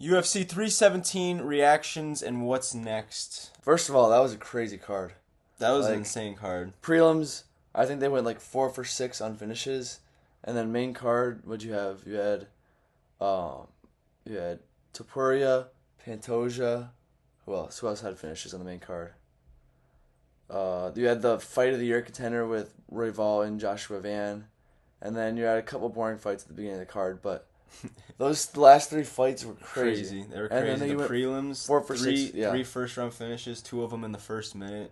UFC 317 reactions and what's next. First of all, that was a crazy card. That was an Like, insane card. Prelims, I think they went like 4 for 6 on finishes, and then main card, what'd you have? Um, you had Topuria, Pantoja. Who else? Who else had finishes on the main card? You had the fight of the year contender with Royval and Joshua Van, and then you had a couple boring fights at the beginning of the card, but those last 3 fights were crazy. They were And crazy. then The you went prelims, 4 for 6. Yeah, three first round finishes, 2 of them in the first minute.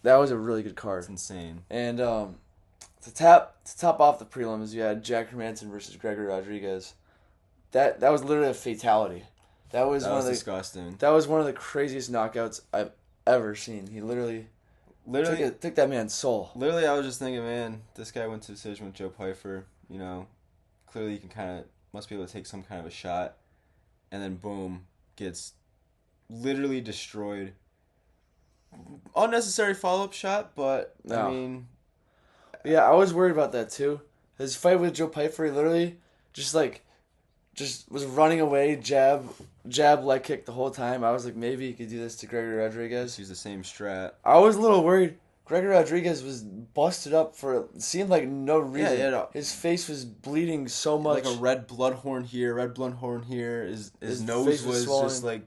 that was a really good card. It's insane. And to top off the prelims, you had Jack Hermanson versus Gregory Rodriguez. That was literally a fatality. That was disgusting. That was one of the craziest knockouts I've ever seen. He literally took that man's soul. Literally, I was just thinking, man, this guy went to decision with Joe Pyfer. Clearly he must be able to take some kind of a shot, and then boom, gets literally destroyed. Unnecessary follow-up shot, but No. I mean, Yeah, I was worried about that too. His fight with Joe Pyfer, he literally just was running away, jab, leg kick the whole time. I was like, maybe he could do this to Gregory Rodriguez. use the same strat. I was a little worried. Gregory Rodriguez was busted up for it seemed like no reason. Yeah. His face was bleeding so much. Like a red blood horn here. His nose face was was swollen. just like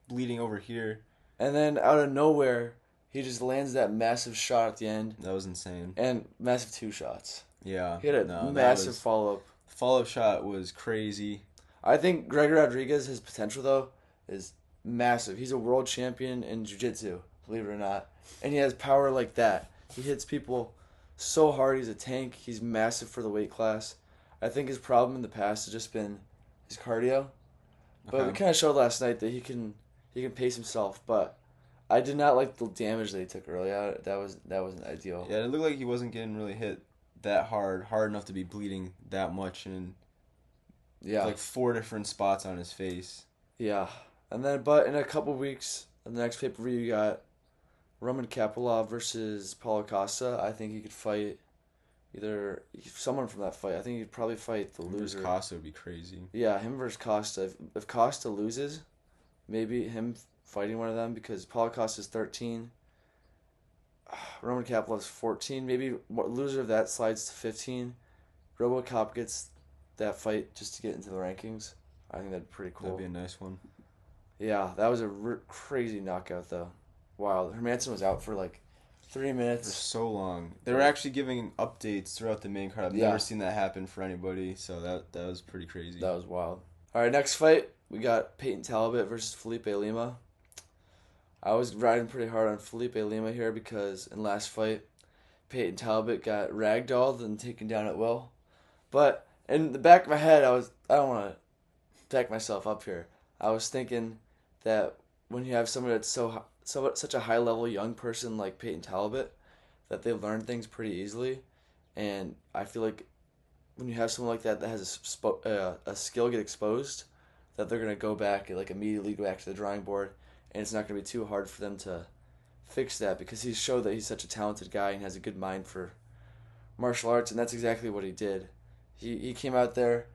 bleeding over here. And then out of nowhere, he just lands that massive shot at the end. That was insane. And massive 2 shots. Yeah. He had a massive follow-up. The follow-up shot was crazy. I think Gregory Rodriguez, his potential, though, is massive. He's a world champion in jiu-jitsu, believe it or not. And he has power like that. He hits people so hard. He's a tank. He's massive for the weight class. I think his problem in the past has just been his cardio. But we kind of showed last night that he can pace himself. But I did not like the damage that he took early out. That wasn't ideal. Yeah, it looked like he wasn't getting really hit that hard enough to be bleeding that much in like 4 different spots on his face. Yeah. And then, but in a couple weeks, in the next pay-per-view, you got Roman Kapilov versus Paulo Costa. I think he could fight someone from that fight. I think he'd probably fight the loser. Costa would be crazy. Yeah, him versus Costa. If Costa loses, maybe him fighting one of them, because Paulo Costa's 13. Roman Kapilov's 14. Maybe loser of that slides to 15. RoboCop gets that fight just to get into the rankings. I think that'd be pretty cool. That'd be a nice one. Yeah, that was a crazy knockout, though. Wow, Hermanson was out for like 3 minutes. For so long. They were actually giving updates throughout the main card. I've never seen that happen for anybody, so that was pretty crazy. That was wild. All right, next fight, we got Peyton Talbot versus Felipe Lima. I was riding pretty hard on Felipe Lima here because in last fight, Peyton Talbot got ragdolled and taken down at will. But in the back of my head, I don't want to back myself up here. I was thinking that when you have somebody that's such a high level young person like Peyton Talbot, that they learn things pretty easily, and I feel like when you have someone like that has a skill get exposed, that they're gonna go back and immediately go back to the drawing board, and it's not gonna be too hard for them to fix that because he showed that he's such a talented guy and has a good mind for martial arts, and that's exactly what he did. He came out there,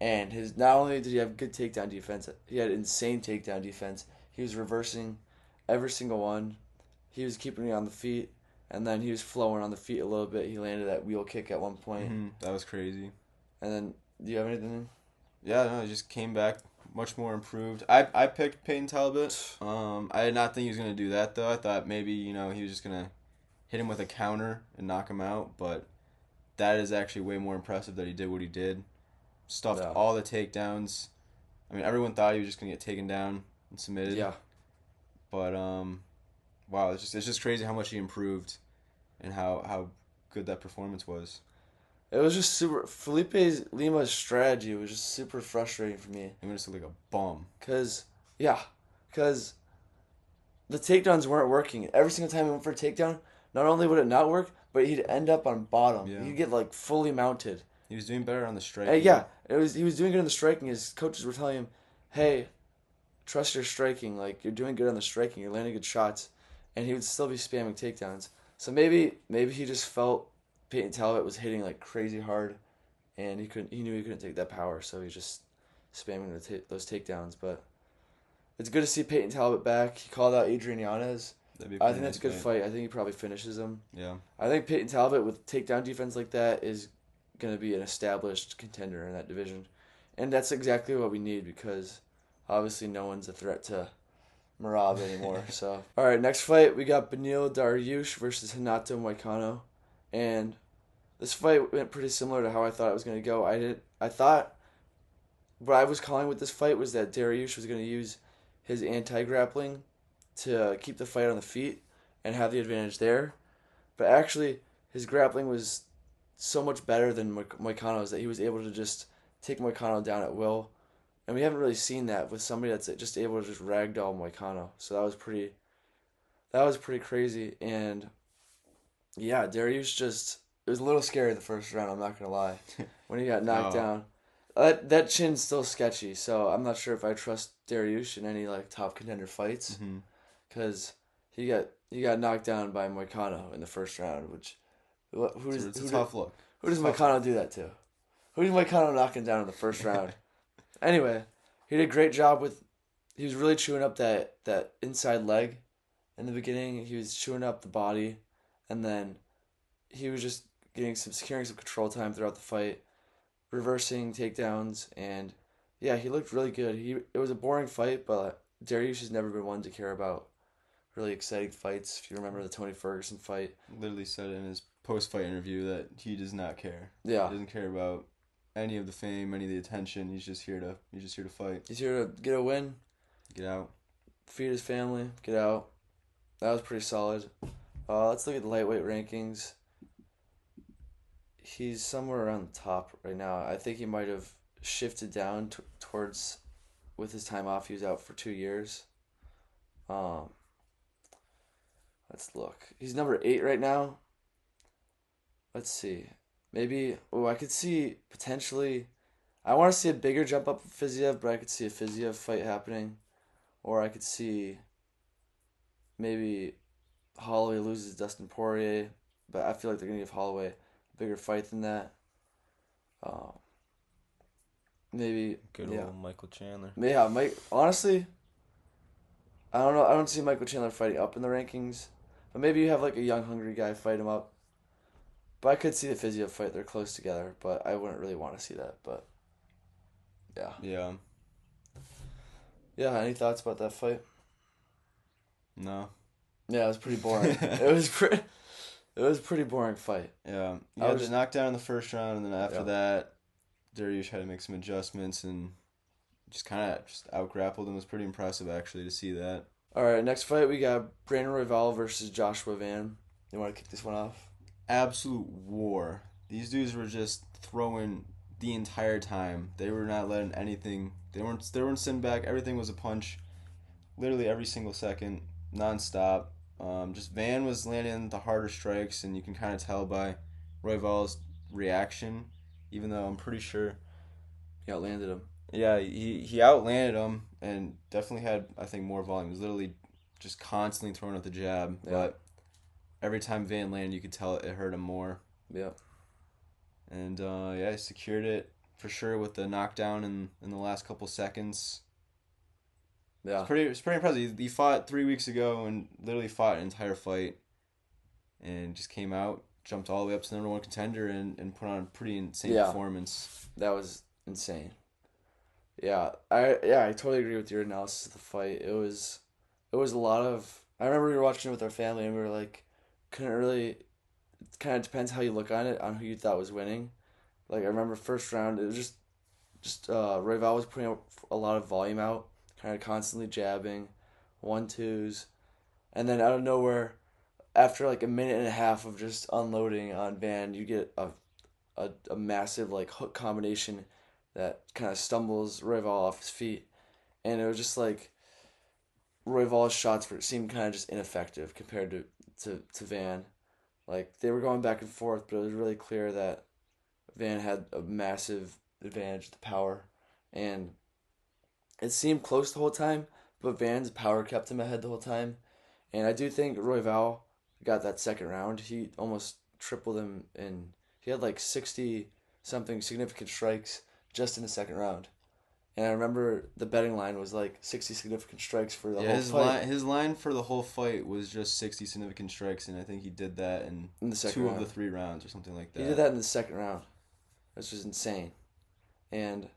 and not only did he have good takedown defense, he had insane takedown defense. He was reversing every single one. He was keeping me on the feet, and then he was flowing on the feet a little bit. He landed that wheel kick at one point. Mm-hmm. That was crazy. And then, do you have anything? Yeah, no, he just came back much more improved. I picked Peyton Talbot. I did not think he was going to do that, though. I thought maybe, he was just going to hit him with a counter and knock him out, but that is actually way more impressive that he did what he did. Stuffed all the takedowns. I mean, everyone thought he was just going to get taken down and submitted. Yeah. But, wow, it's just crazy how much he improved and how good that performance was. It was just super. Felipe Lima's strategy was just super frustrating for me. He just looked like a bum. Because the takedowns weren't working. Every single time he went for a takedown, not only would it not work, but he'd end up on bottom. Yeah. He'd get fully mounted. He was doing better on the striking. He was doing good on the striking. His coaches were telling him, "Hey, trust your striking. You're doing good on the striking. You're landing good shots," and he would still be spamming takedowns. So maybe he just felt Peyton Talbot was hitting crazy hard, and he knew he couldn't take that power, so he was just spamming those takedowns. But it's good to see Peyton Talbot back. He called out Adrian Yanez. That'd be a I pretty think that's a good nice fight. I think he probably finishes him. Yeah. I think Peyton Talbot with takedown defense like that is going to be an established contender in that division. And that's exactly what we need because obviously no one's a threat to Merab anymore. So, all right, next fight we got Beneil Dariush versus Renato Moicano. And this fight went pretty similar to how I thought it was going to go. I thought what I was calling with this fight was that Dariush was going to use his anti-grappling to keep the fight on the feet and have the advantage there. But actually, his grappling was so much better than Moicano's that he was able to just take Moicano down at will. And we haven't really seen that with somebody that's just able to just ragdoll Moicano. So that was pretty crazy. And yeah, Dariush it was a little scary the first round, I'm not going to lie. When he got knocked down. That chin's still sketchy, so I'm not sure if I trust Dariush in any like top contender fights, because he got knocked down by Moicano in the first round, which It's a tough look. Who does Moicano do that to? Who did Moicano knock him down in the first round? Anyway, he did a great job he was really chewing up that inside leg in the beginning. He was chewing up the body, and then he was just securing some control time throughout the fight, reversing takedowns, and yeah, he looked really good. It was a boring fight, but Dariush has never been one to care about really exciting fights. If you remember the Tony Ferguson fight, Literally said in his post-fight interview that he does not care. Yeah, he doesn't care about any of the fame, any of the attention. He's just here to fight. He's here to get a win, Get out, feed his family, get out. That was pretty solid. Let's look at the lightweight rankings. He's somewhere around the top right now. I think he might have shifted down towards, with his time off, he was out for 2 years. Let's look. He's number 8 right now. Let's see. Maybe, I could see potentially, I want to see a bigger jump up for Fiziev, but I could see a Fiziev fight happening. Or I could see maybe Holloway loses Dustin Poirier, but I feel like they're going to give Holloway a bigger fight than that. Maybe. Good old Michael Chandler. Yeah, honestly, I don't know. I don't see Michael Chandler fighting up in the rankings, but maybe you have like a young, hungry guy fight him up. But I could see the Fiziev fight. They're close together, but I wouldn't really want to see that. But yeah. Yeah. Yeah. Any thoughts about that fight? No. Yeah, it was pretty boring. It was a pretty boring fight. Yeah. He got knocked down in the first round, and then after that, Dariush had to make some adjustments and just kind of out-grappled him. It was pretty impressive, actually, to see that. All right, next fight we got Brandon Royval versus Joshua Van. You want to kick this one off? Absolute war. These dudes were just throwing the entire time. They were not letting anything. They weren't sitting back. Everything was a punch. Literally every single second, nonstop. Just Van was landing the harder strikes, and you can kind of tell by Royval's reaction, even though I'm pretty sure he outlanded him. Yeah, he outlanded him and definitely had, I think, more volume. He was literally just constantly throwing out the jab, but every time Van landed, you could tell it hurt him more. Yeah. And, he secured it for sure with the knockdown in the last couple seconds. Yeah. It's pretty impressive. He fought 3 weeks ago and literally fought an entire fight and just came out, jumped all the way up to the number 1 contender and put on a pretty insane performance. That was insane. Yeah, I totally agree with your analysis of the fight. It was a lot of. I remember we were watching it with our family, and we were like, couldn't really. It kind of depends how you look on it, on who you thought was winning. Like I remember first round, it was just Royval was putting a lot of volume out, kind of constantly jabbing, 1-2s, and then out of nowhere, after like a minute and a half of just unloading on Van, you get a massive like hook combination that kind of stumbles Royval off his feet. And it was just like Royval's shots seemed kind of just ineffective compared to Van. Like they were going back and forth, but it was really clear that Van had a massive advantage, the power. And it seemed close the whole time, but Van's power kept him ahead the whole time. And I do think Royval got that second round. He almost tripled him, and he had like 60-something significant strikes just in the second round. And I remember the betting line was like 60 significant strikes for the whole his fight. his line for the whole fight was just 60 significant strikes, and I think he did that in In the second two round. of the 3 rounds or something like that. He did that in the second round. Which was insane. And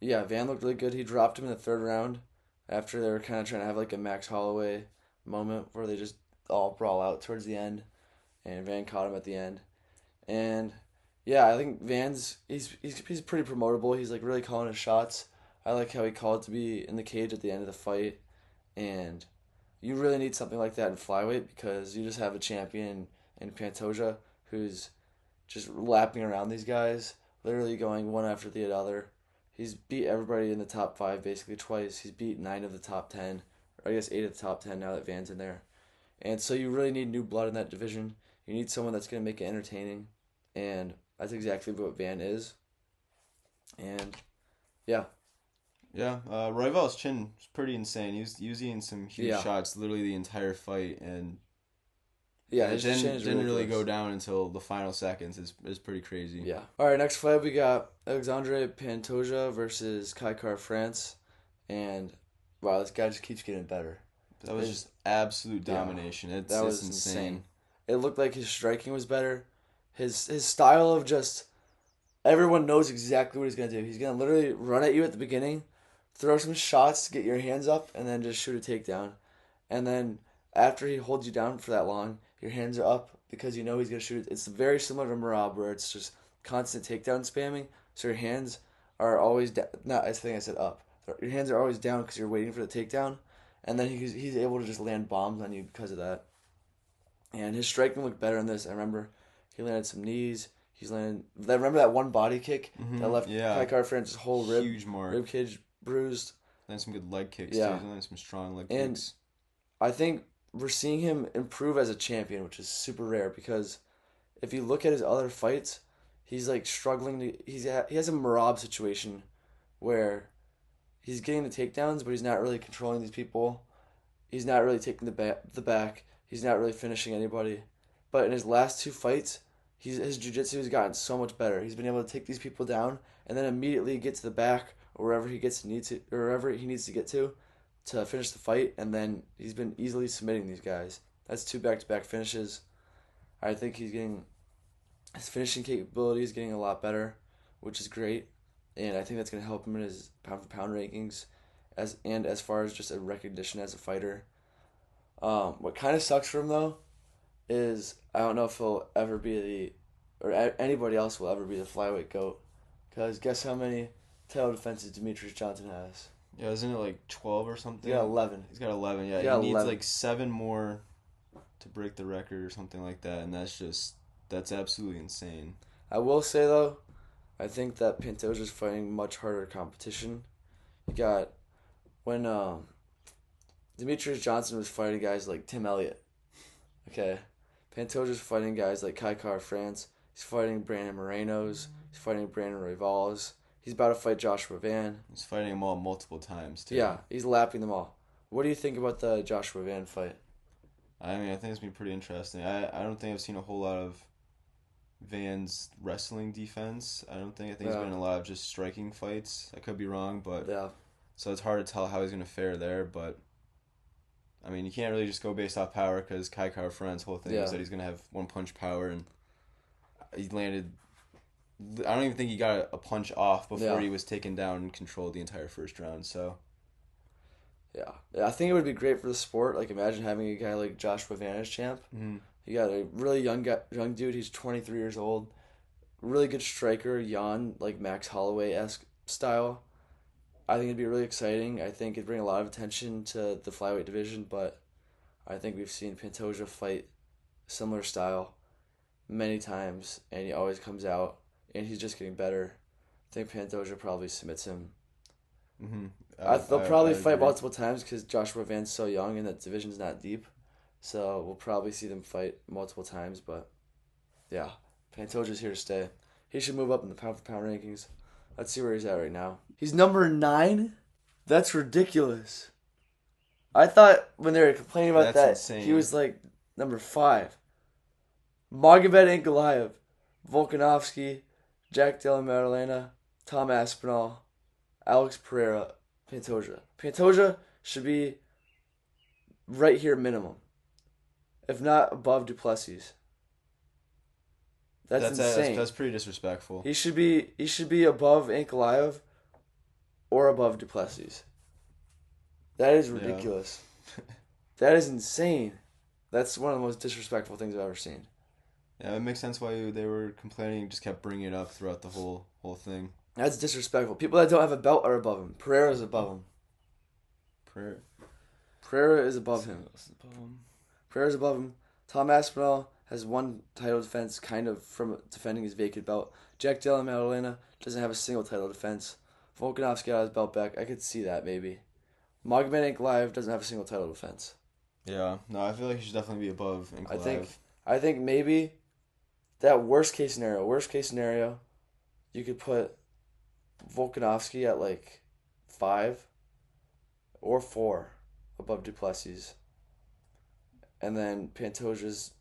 yeah, Van looked really good. He dropped him in the third round after they were kind of trying to have like a Max Holloway moment where they just all brawl out towards the end, and Van caught him at the end. And yeah, I think he's pretty promotable. He's like really calling his shots. I like how he called to be in the cage at the end of the fight, and you really need something like that in flyweight because you just have a champion in Pantoja who's just lapping around these guys, literally going one after the other. He's beat everybody in the top 5 basically twice. He's beat 9 of the top 10, or I guess 8 of the top 10 now that Van's in there. And so you really need new blood in that division. You need someone that's going to make it entertaining, and that's exactly what Van is. And yeah. Yeah, Royval's chin was pretty insane. He was using some huge Yeah. shots literally the entire fight, and Yeah, it his didn't, chin is didn't really ridiculous. go down until the final seconds. Is pretty crazy. Yeah. All right, next fight we got Alexandre Pantoja versus Kaikar France, and wow, this guy just keeps getting better. That was just absolute domination. It's That it's was insane. It looked like his striking was better. His style of just everyone knows exactly what he's gonna do. He's gonna literally run at you at the beginning, throw some shots to get your hands up, and then just shoot a takedown. And then after he holds you down for that long, your hands are up because you know he's gonna shoot. It's very similar to Marab, where it's just constant takedown spamming. So your hands are always not. I think I said up. Your hands are always down because you're waiting for the takedown, and then he's able to just land bombs on you because of that. And his striking looked better in this. I remember he landed some knees. He's landed. Remember that one body kick that left Kaikar France's whole huge mark, rib cage bruised. Landed some good leg kicks Yeah. too. He's landed some strong leg And kicks. I think we're seeing him improve as a champion, which is super rare because if you look at his other fights, he's like struggling to. He has a Marab situation where he's getting the takedowns, but he's not really controlling these people. He's not really taking the back. He's not really finishing anybody. But in his last 2 fights, his jiu-jitsu has gotten so much better. He's been able to take these people down and then immediately get to the back or wherever he needs to get to finish the fight, and then he's been easily submitting these guys. That's 2 back-to-back finishes. I think his finishing capability is getting a lot better, which is great, and I think that's going to help him in his pound-for-pound rankings as far as just a recognition as a fighter. What kind of sucks for him though is I don't know if he'll ever be anybody else will ever be the flyweight GOAT, because guess how many title defenses Demetrius Johnson has? Yeah, isn't it like 12 or something? He got 11. He's got 11. Yeah, got he needs 11. like 7 more to break the record or something like that, and that's absolutely insane. I will say though, I think that Pantoja's fighting much harder competition. You got when Demetrius Johnson was fighting guys like Tim Elliott. Okay. Pantoja's fighting guys like Kaikar France. He's fighting Brandon Moreno's. He's fighting Brandon Royval's. He's about to fight Joshua Van. He's fighting them all multiple times too. Yeah, he's lapping them all. What do you think about the Joshua Van fight? I mean, I think it's been pretty interesting. I don't think I've seen a whole lot of Van's wrestling defense. I think it's been a lot of just striking fights. I could be wrong, but Yeah. so it's hard to tell how he's going to fare there, but I mean, you can't really just go based off power because Kaikar Friend's whole thing is that he's going to have one punch power, and he landed. I don't even think he got a punch off before he was taken down and controlled the entire first round. So, yeah, I think it would be great for the sport. Like, imagine having a guy like Joshua Van as champ. mm-hmm. You got a really young dude. He's 23 years old. Really good striker, like Max Holloway-esque style. I think it'd be really exciting. I think it'd bring a lot of attention to the flyweight division, but I think we've seen Pantoja fight similar style many times, and he always comes out, and he's just getting better. I think Pantoja probably submits him. Mm-hmm. They'll probably I fight agree. multiple times because Joshua Van's so young and that division's not deep. So we'll probably see them fight multiple times, but yeah, Pantoja's here to stay. He should move up in the pound-for-pound rankings. Let's see where he's at right now. He's number 9? That's ridiculous. I thought when they were complaining about That's that, insane. he was like number 5. Magomed Ankalaev, Volkanovski, Jack Della Maddalena, Tom Aspinall, Alex Pereira, Pantoja. Pantoja should be right here minimum, if not above Duplessis. That's insane. That's pretty disrespectful. He should be above Ankalaev or above Duplessis. That is ridiculous. Yeah. That is insane. That's one of the most disrespectful things I've ever seen. Yeah, it makes sense why they were complaining and just kept bringing it up throughout the whole thing. That's disrespectful. People that don't have a belt are above him. Pereira is above him. Pereira is above him. Pereira is above him. Tom Aspinall has one title defense kind of from defending his vacant belt. Jack Della Maddalena doesn't have a single title defense. Volkanovski got his belt back. I could see that maybe. Magomed Ankalaev doesn't have a single title defense. Yeah, no, I feel like he should definitely be above Ankalaev. I think maybe that worst case scenario, you could put Volkanovski at like 5 or 4 above Duplessis. And then Pantoja's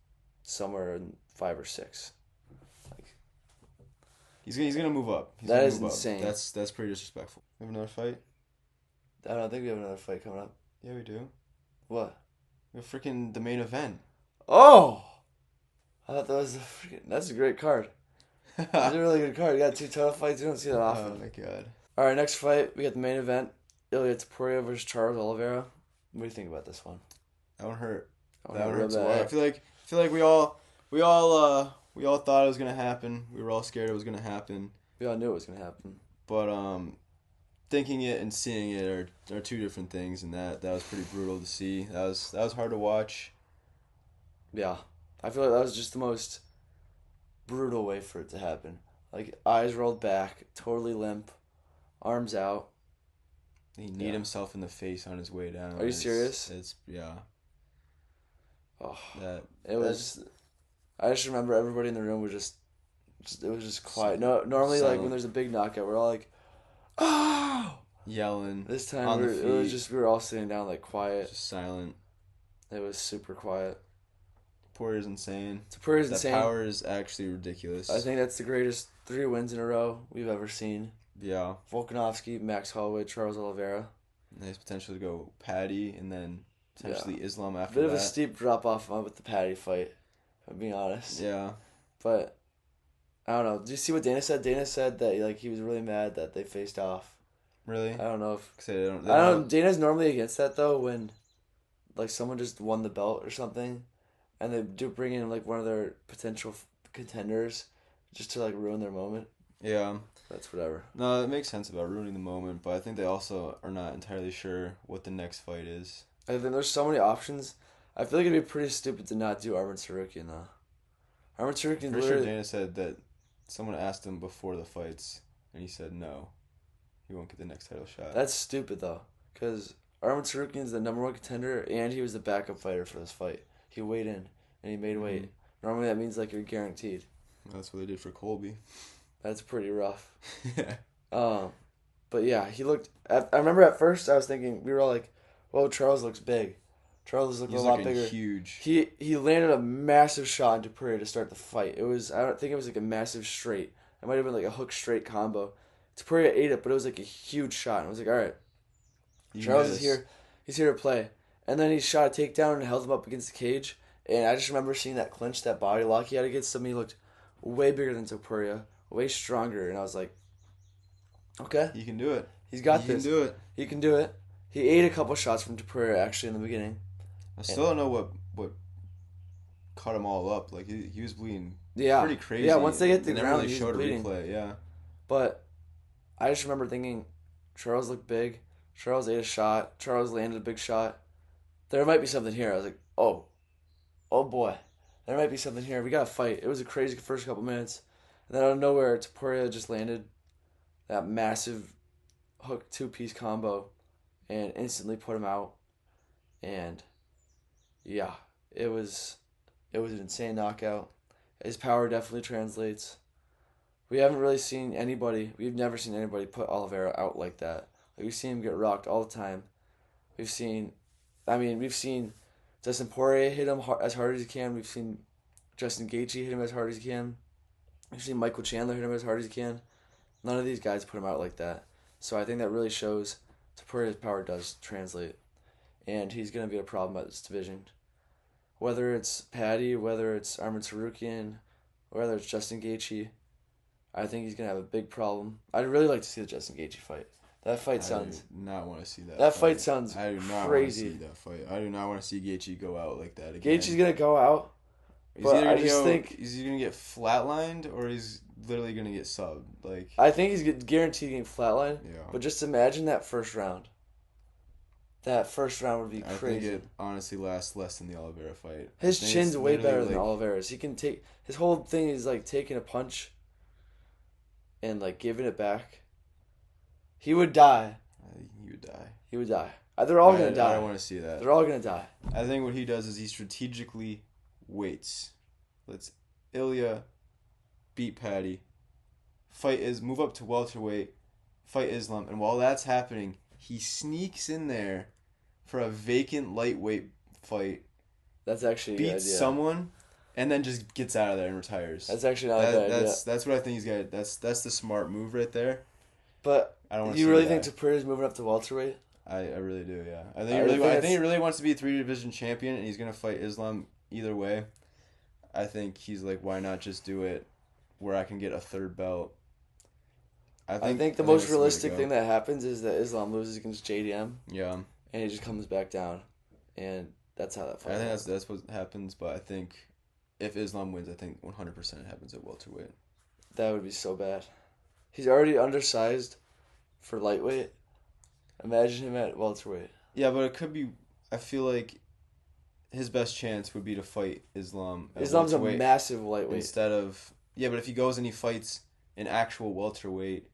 somewhere in 5 or 6. Like, he's gonna move up. That is insane. That's pretty disrespectful. We have another fight? I don't think we have another fight coming up. Yeah, we do. What? We have freaking the main event. Oh! I thought that was that's a great card. That's a really good card. You got 2 title fights. You don't see that often. Oh my god. All right, next fight we got the main event: Illia Topuria versus Charles Oliveira. What do you think about this one? That one hurt. That one hurt. I feel like we all thought it was gonna happen. We were all scared it was gonna happen. We all knew it was gonna happen. But thinking it and seeing it are 2 different things, and that was pretty brutal to see. That was hard to watch. Yeah. I feel like that was just the most brutal way for it to happen. Like, eyes rolled back, totally limp, arms out. He kneed himself in the face on his way down. Are you serious? It's yeah. Oh, I just remember everybody in the room was just it was just quiet. No, normally silent. Like when there's a big knockout, we're all like, oh, yelling. This time we were all sitting down like quiet, just silent. It was super quiet. Topuria's insane. That power is actually ridiculous. I think that's the greatest 3 wins in a row we've ever seen. Yeah. Volkanovski, Max Holloway, Charles Oliveira. And there's potential to go Paddy and then potentially Islam after that. Bit of a steep drop off with the Paddy fight, if I'm being honest. Yeah. But I don't know. Did you see what Dana said? Dana said that like he was really mad that they faced off. Really? I don't know if I don't know. Dana's normally against that though when like someone just won the belt or something. And they do bring in like one of their potential contenders just to like ruin their moment. Yeah. That's whatever. No, it makes sense about ruining the moment, but I think they also are not entirely sure what the next fight is. I think there's so many options. I feel like it'd be pretty stupid to not do Arman Tsarukyan though. Arman Tsarukyan For sure Dana said that someone asked him before the fights and he said no. He won't get the next title shot. That's stupid though, because Arman Tsarukyan's the number 1 contender and he was the backup fighter for this fight. He weighed in, and he made weight. Normally that means, like, you're guaranteed. That's what they did for Colby. That's pretty rough. Yeah. But, yeah, he looked... I remember at first I was thinking, we were all like, whoa, Charles looks big. Charles looks a lot bigger. Huge. He landed a massive shot into Topuria to start the fight. I don't think it was, like, a massive straight. It might have been, like, a hook-straight combo. Topuria ate it, but it was, like, a huge shot. And I was like, all right, Charles is here. He's here to play. And then he shot a takedown and held him up against the cage. And I just remember seeing that clinch, that body lock he had against him. He looked way bigger than Topuria, way stronger. And I was like, okay. He can do it. He's got this. He can do it. He can do it. He ate a couple shots from Topuria, actually, in the beginning. I still don't know what cut him all up. Like, he was bleeding pretty crazy. Yeah, once they get to the ground, really he showed was bleeding. A replay, yeah. But I just remember thinking, Charles looked big. Charles ate a shot. Charles landed a big shot. There might be something here. I was like, oh boy, there might be something here. We got to fight. It was a crazy first couple minutes. And then out of nowhere, Topuria just landed that massive hook 2-piece combo and instantly put him out. And yeah, it was an insane knockout. His power definitely translates. We've never seen anybody put Oliveira out like that. Like, we've seen him get rocked all the time. We've seen Dustin Poirier hit him as hard as he can. We've seen Justin Gaethje hit him as hard as he can. We've seen Michael Chandler hit him as hard as he can. None of these guys put him out like that. So I think that really shows Topuria's power does translate, and he's going to be a problem at this division. Whether it's Paddy, whether it's Arman Tsarukyan, whether it's Justin Gaethje, I think he's going to have a big problem. I'd really like to see the Justin Gaethje fight. That fight sounds... I do not want to see that. That fight sounds I do not crazy. want to see that fight. I do not want to see Gaethje go out like that again. Gaethje's going to go out, but I just think... Is he going to get flatlined, or he's literally going to get subbed? Like, I think he's guaranteed getting flatlined, yeah. But just imagine that first round. That first round would be crazy. I think it honestly lasts less than the Oliveira fight. His chin's way better than Oliveira's. He can take... His whole thing is like taking a punch and like giving it back. He would die. He would die. He would die. They're all going to die. I don't want to see that. They're all going to die. I think what he does is he strategically waits. Let's Illia beat Paddy. Move up to welterweight. Fight Islam. And while that's happening, he sneaks in there for a vacant lightweight fight. That's actually a good idea. Beats someone, and then just gets out of there and retires. That's actually not a bad idea. That's what I think he's got. That's the smart move right there. But I don't want you really think Topuria's moving up to welterweight? I really do, yeah. I think he really wants to be a 3-division champion, and he's gonna fight Islam either way. I think he's like, why not just do it where I can get a third belt? I think the most realistic thing that happens is that Islam loses against JDM. Yeah. And he just comes back down, and that's how that fight. I think that's what happens, but I think if Islam wins, I think 100% it happens at welterweight. That would be so bad. He's already undersized for lightweight. Imagine him at welterweight. Yeah, but it could be. I feel like his best chance would be to fight Islam. Islam's a massive lightweight. Instead of but if he goes and he fights an actual welterweight,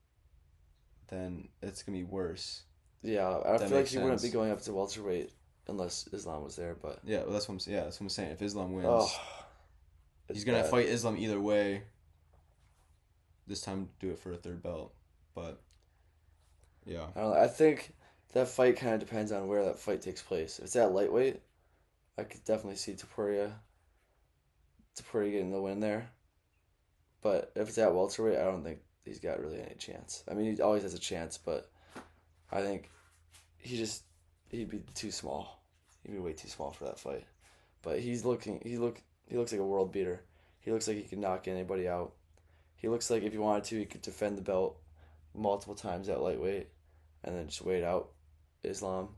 then it's gonna be worse. Yeah, I feel like he wouldn't be going up to welterweight unless Islam was there. But yeah, well, that's what I'm saying. If Islam wins, he's gonna fight Islam either way. This time, do it for a third belt, but yeah. I don't know. I think that fight kind of depends on where that fight takes place. If it's at lightweight, I could definitely see Topuria getting the win there. But if it's at welterweight, I don't think he's got really any chance. I mean, he always has a chance, but I think he'd be too small. He'd be way too small for that fight. But he looks like a world beater. He looks like he can knock anybody out. He looks like if he wanted to, he could defend the belt multiple times at lightweight and then just wait out Islam.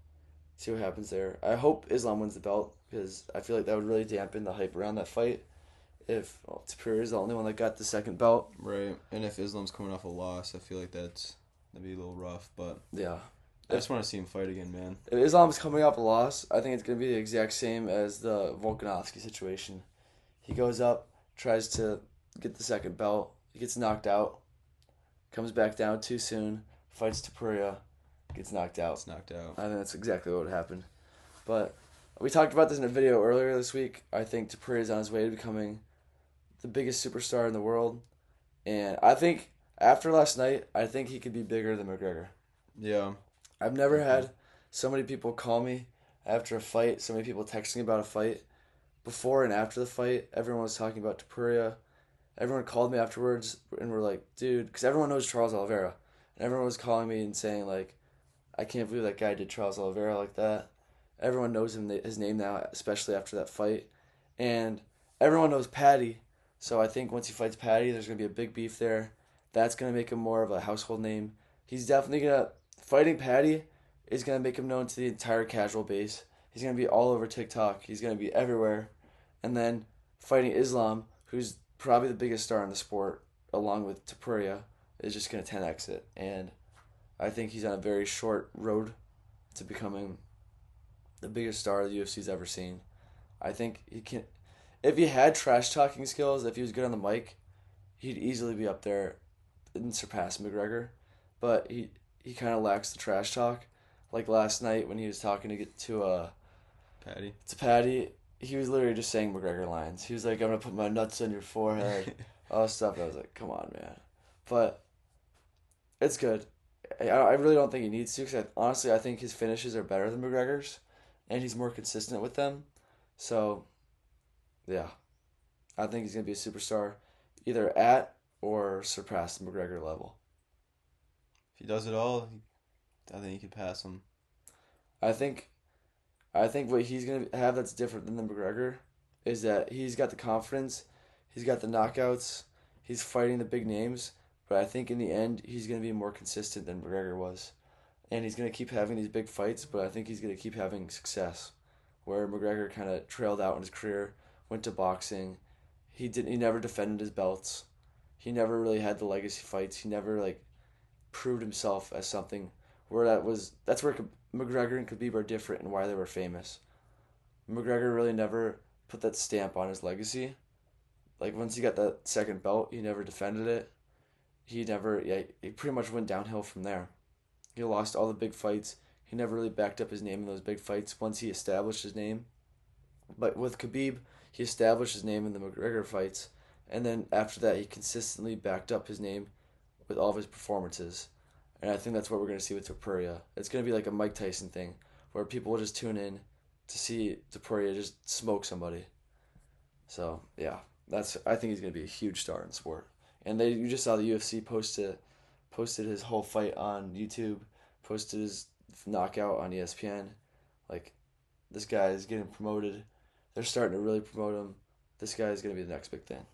See what happens there. I hope Islam wins the belt because I feel like that would really dampen the hype around that fight. If Topuria is the only one that got the second belt. Right. And if Islam's coming off a loss, I feel like that'd be a little rough. But yeah. I just want to see him fight again, man. If Islam's coming off a loss, I think it's going to be the exact same as the Volkanovski situation. He goes up, tries to get the second belt, he gets knocked out, comes back down too soon, fights Topuria, gets knocked out. I think that's exactly what would happen. But we talked about this in a video earlier this week. I think Topuria is on his way to becoming the biggest superstar in the world. And I think after last night, I think he could be bigger than McGregor. Yeah. I've never had so many people call me after a fight, so many people texting about a fight. Before and after the fight, everyone was talking about Topuria. Everyone called me afterwards and were like, dude, because everyone knows Charles Oliveira. And everyone was calling me and saying, like, I can't believe that guy did Charles Oliveira like that. Everyone knows his name now, especially after that fight. And everyone knows Paddy. So I think once he fights Paddy, there's going to be a big beef there. That's going to make him more of a household name. He's definitely going to... Fighting Paddy is going to make him known to the entire casual base. He's going to be all over TikTok. He's going to be everywhere. And then fighting Islam, who's probably the biggest star in the sport, along with Topuria, is just going to 10x it. And I think he's on a very short road to becoming the biggest star the UFC's ever seen. I think he can... If he had trash-talking skills, if he was good on the mic, he'd easily be up there and surpass McGregor. But he kind of lacks the trash talk. Like last night when he was talking to Paddy, he was literally just saying McGregor lines. He was like, I'm going to put my nuts on your forehead. All this stuff. I was like, come on, man. But it's good. I really don't think he needs to because honestly I think his finishes are better than McGregor's and he's more consistent with them. So, yeah. I think he's going to be a superstar either at or surpass the McGregor level. he does it all, I think he could pass him. I think I think what he's gonna have that's different than the McGregor is that he's got the confidence, he's got the knockouts, he's fighting the big names, but I think in the end he's gonna be more consistent than McGregor was, and he's gonna keep having these big fights, but I think he's gonna keep having success, where McGregor kind of trailed out in his career, went to boxing, he never defended his belts, he never really had the legacy fights, he never like proved himself as something where that's where McGregor and Khabib are different and why they were famous. McGregor really never put that stamp on his legacy. Like once he got that second belt, he never defended it. He pretty much went downhill from there. He lost all the big fights. He never really backed up his name in those big fights once he established his name. But with Khabib, he established his name in the McGregor fights, and then after that, he consistently backed up his name with all of his performances. And I think that's what we're going to see with Topuria. It's going to be like a Mike Tyson thing, where people will just tune in to see Topuria just smoke somebody. So yeah, that's I think he's going to be a huge star in the sport. And you just saw the UFC posted his whole fight on YouTube, posted his knockout on ESPN. Like this guy is getting promoted. They're starting to really promote him. This guy is going to be the next big thing.